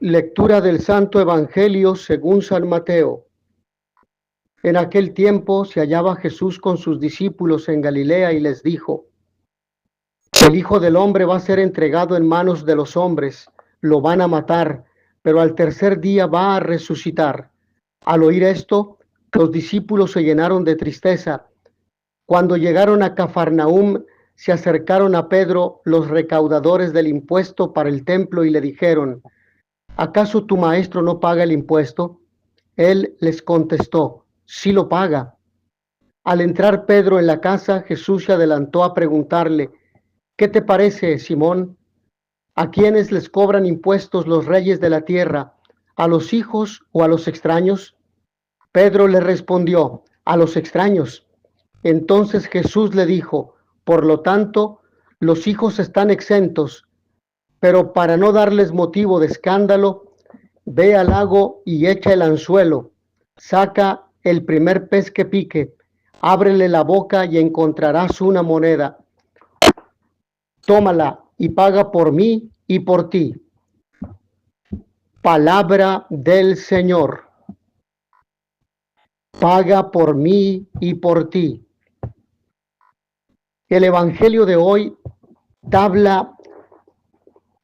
Lectura del Santo Evangelio según San Mateo. En aquel tiempo se hallaba Jesús con sus discípulos en Galilea y les dijo: El Hijo del Hombre va a ser entregado en manos de los hombres, lo van a matar, pero al tercer día va a resucitar. Al oír esto, los discípulos se llenaron de tristeza. Cuando llegaron a Cafarnaúm, se acercaron a Pedro los recaudadores del impuesto para el templo y le dijeron: ¿Acaso tu maestro no paga el impuesto? Él les contestó: sí lo paga. Al entrar Pedro en la casa, Jesús se adelantó a preguntarle: ¿qué te parece, Simón? ¿A quiénes les cobran impuestos los reyes de la tierra? ¿A los hijos o a los extraños? Pedro le respondió: a los extraños. Entonces Jesús le dijo: por lo tanto, los hijos están exentos. Pero para no darles motivo de escándalo, ve al lago y echa el anzuelo. Saca el primer pez que pique, ábrele la boca y encontrarás una moneda. Tómala y paga por mí y por ti. Palabra del Señor. Paga por mí y por ti. El Evangelio de hoy habla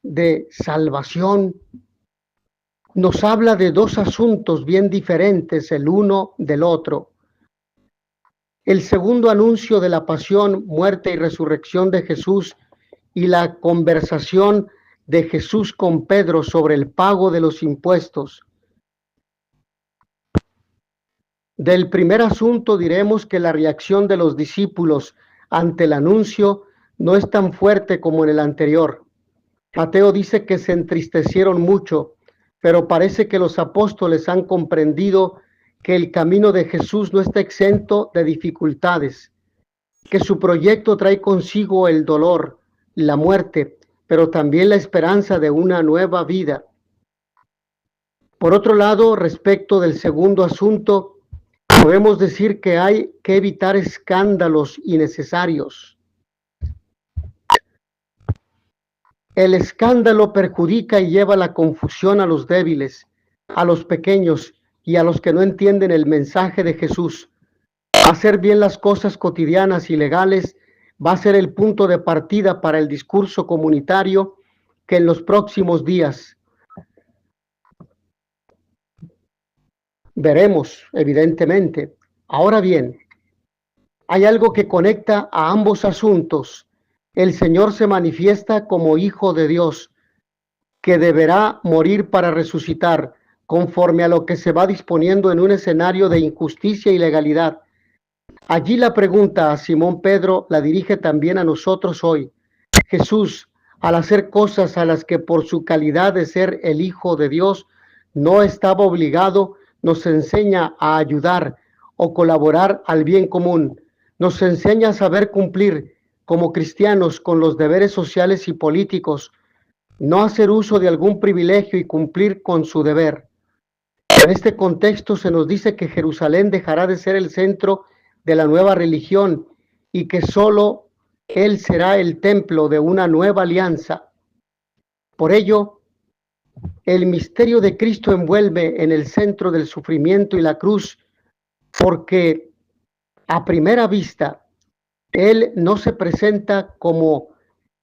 de salvación. Nos habla de dos asuntos bien diferentes el uno del otro. El segundo anuncio de la pasión, muerte y resurrección de Jesús y la conversación de Jesús con Pedro sobre el pago de los impuestos. Del primer asunto diremos que la reacción de los discípulos ante el anuncio no es tan fuerte como en el anterior. Mateo dice que se entristecieron mucho, pero parece que los apóstoles han comprendido que el camino de Jesús no está exento de dificultades, que su proyecto trae consigo el dolor, la muerte, pero también la esperanza de una nueva vida. Por otro lado, respecto del segundo asunto, podemos decir que hay que evitar escándalos innecesarios. El escándalo perjudica y lleva la confusión a los débiles, a los pequeños y a los que no entienden el mensaje de Jesús. Hacer bien las cosas cotidianas y legales va a ser el punto de partida para el discurso comunitario que en los próximos días veremos, evidentemente. Ahora bien, hay algo que conecta a ambos asuntos. El Señor se manifiesta como Hijo de Dios, que deberá morir para resucitar, conforme a lo que se va disponiendo en un escenario de injusticia y legalidad. Allí la pregunta a Simón Pedro la dirige también a nosotros hoy. Jesús, al hacer cosas a las que por su calidad de ser el Hijo de Dios no estaba obligado, nos enseña a ayudar o colaborar al bien común. Nos enseña a saber cumplir como cristianos con los deberes sociales y políticos, no hacer uso de algún privilegio y cumplir con su deber. En este contexto se nos dice que Jerusalén dejará de ser el centro de la nueva religión y que solo Él será el templo de una nueva alianza. Por ello, el misterio de Cristo envuelve en el centro del sufrimiento y la cruz, porque a primera vista Él no se presenta como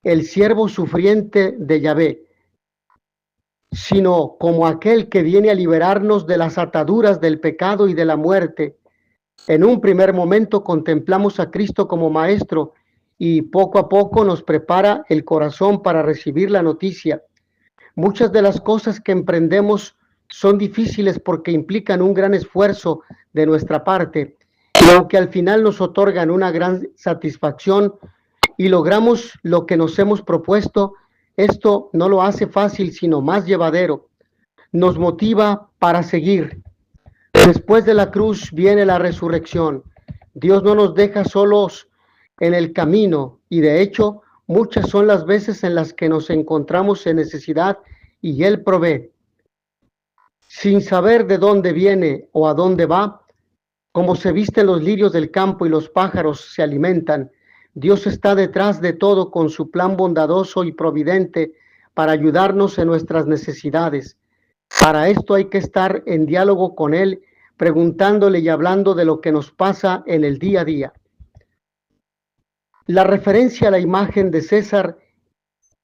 el siervo sufriente de Yahvé, sino como aquel que viene a liberarnos de las ataduras del pecado y de la muerte. En un primer momento contemplamos a Cristo como Maestro y poco a poco nos prepara el corazón para recibir la noticia. Muchas de las cosas que emprendemos son difíciles porque implican un gran esfuerzo de nuestra parte, y aunque al final nos otorgan una gran satisfacción y logramos lo que nos hemos propuesto, esto no lo hace fácil, sino más llevadero. Nos motiva para seguir. Después de la cruz viene la resurrección. Dios no nos deja solos en el camino y de hecho muchas son las veces en las que nos encontramos en necesidad y Él provee. Sin saber de dónde viene o a dónde va, como se visten los lirios del campo y los pájaros se alimentan, Dios está detrás de todo con su plan bondadoso y providente para ayudarnos en nuestras necesidades. Para esto hay que estar en diálogo con Él, preguntándole y hablando de lo que nos pasa en el día a día. La referencia a la imagen de César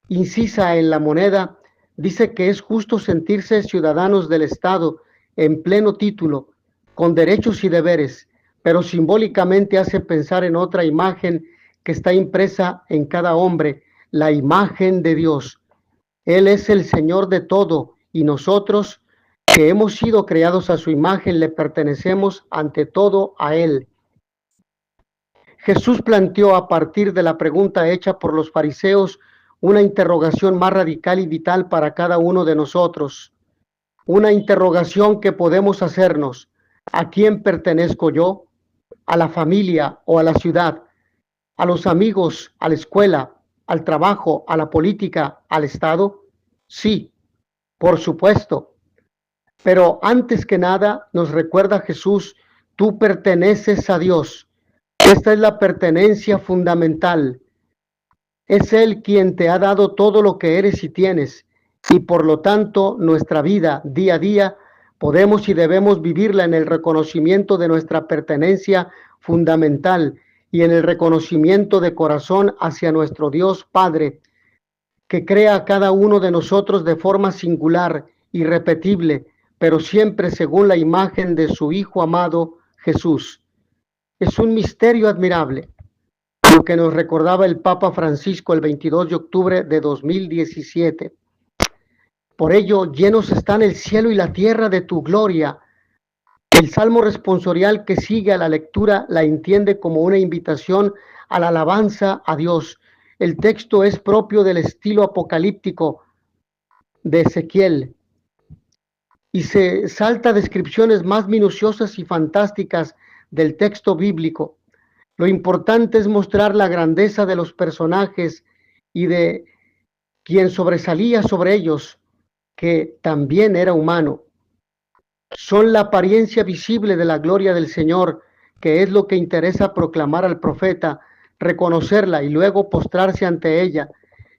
incisa en la moneda dice que es justo sentirse ciudadanos del Estado en pleno título, con derechos y deberes, pero simbólicamente hace pensar en otra imagen que está impresa en cada hombre, la imagen de Dios. Él es el Señor de todo y nosotros, que hemos sido creados a su imagen, le pertenecemos ante todo a Él. Jesús planteó a partir de la pregunta hecha por los fariseos una interrogación más radical y vital para cada uno de nosotros. Una interrogación que podemos hacernos: ¿a quién pertenezco yo? ¿A la familia o a la ciudad? ¿A los amigos, a la escuela, al trabajo, a la política, al Estado? Sí, por supuesto. Pero antes que nada nos recuerda Jesús: tú perteneces a Dios. Esta es la pertenencia fundamental. Es Él quien te ha dado todo lo que eres y tienes, y por lo tanto nuestra vida día a día podemos y debemos vivirla en el reconocimiento de nuestra pertenencia fundamental y en el reconocimiento de corazón hacia nuestro Dios Padre, que crea a cada uno de nosotros de forma singular, irrepetible, pero siempre según la imagen de su Hijo amado Jesús. Es un misterio admirable, lo que nos recordaba el Papa Francisco el 22 de octubre de 2017. Por ello, llenos están el cielo y la tierra de tu gloria. El salmo responsorial que sigue a la lectura la entiende como una invitación a la alabanza a Dios. El texto es propio del estilo apocalíptico de Ezequiel y se salta descripciones más minuciosas y fantásticas del texto bíblico. Lo importante es mostrar la grandeza de los personajes y de quien sobresalía sobre ellos, que también era humano. Son la apariencia visible de la gloria del Señor, que es lo que interesa proclamar al profeta, reconocerla y luego postrarse ante ella.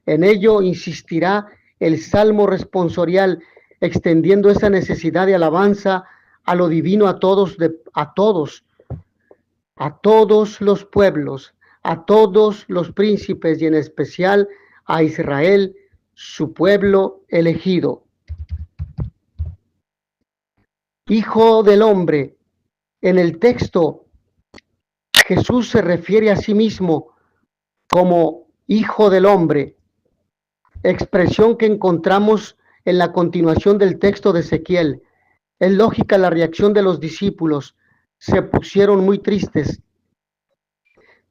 En ello insistirá el salmo responsorial, extendiendo esa necesidad de alabanza a lo divino a todos los pueblos, a todos los príncipes y en especial a Israel, su pueblo elegido. Hijo del hombre. En el texto, Jesús se refiere a sí mismo como Hijo del hombre, expresión que encontramos en la continuación del texto de Ezequiel. Es lógica la reacción de los discípulos. Se pusieron muy tristes.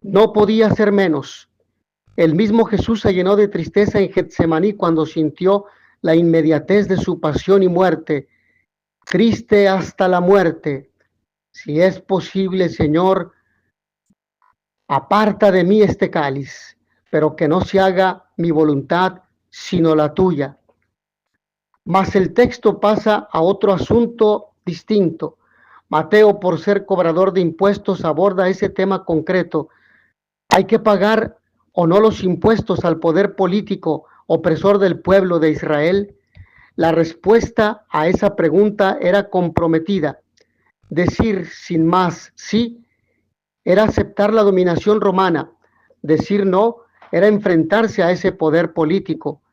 No podía ser menos. El mismo Jesús se llenó de tristeza en Getsemaní cuando sintió la inmediatez de su pasión y muerte. Triste hasta la muerte. Si es posible, Señor, aparta de mí este cáliz, pero que no se haga mi voluntad, sino la tuya. Mas el texto pasa a otro asunto distinto. Mateo, por ser cobrador de impuestos, aborda ese tema concreto. ¿Hay que pagar o no los impuestos al poder político opresor del pueblo de Israel? La respuesta a esa pregunta era comprometida. Decir sin más sí era aceptar la dominación romana. Decir no era enfrentarse a ese poder político.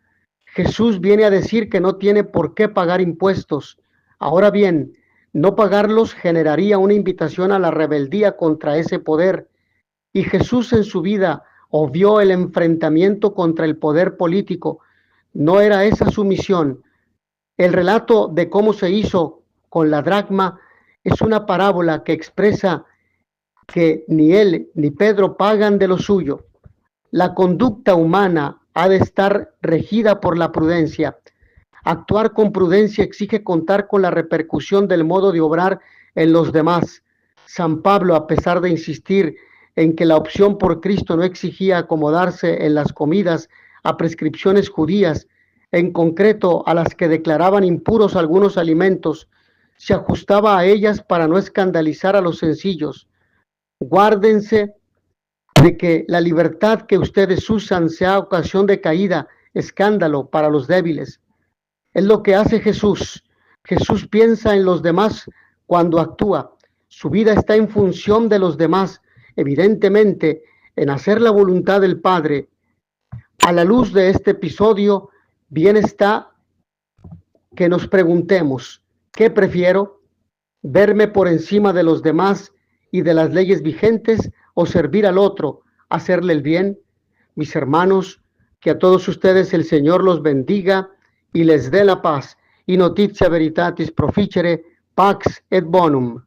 Jesús viene a decir que no tiene por qué pagar impuestos. Ahora bien, no pagarlos generaría una invitación a la rebeldía contra ese poder. Y Jesús en su vida obvió el enfrentamiento contra el poder político. No era esa su misión. El relato de cómo se hizo con la dracma es una parábola que expresa que ni él ni Pedro pagan de lo suyo. La conducta humana ha de estar regida por la prudencia. Actuar con prudencia exige contar con la repercusión del modo de obrar en los demás. San Pablo, a pesar de insistir en que la opción por Cristo no exigía acomodarse en las comidas a prescripciones judías, en concreto a las que declaraban impuros algunos alimentos, se ajustaba a ellas para no escandalizar a los sencillos. Guárdense de que la libertad que ustedes usan sea ocasión de caída, escándalo para los débiles. Es lo que hace Jesús. Jesús piensa en los demás cuando actúa. Su vida está en función de los demás, evidentemente en hacer la voluntad del Padre. A la luz de este episodio, bien está que nos preguntemos, ¿qué prefiero? ¿Verme por encima de los demás y de las leyes vigentes o servir al otro, hacerle el bien? Mis hermanos, que a todos ustedes el Señor los bendiga y les dé la paz. Y noticia veritatis proficere, pax et bonum.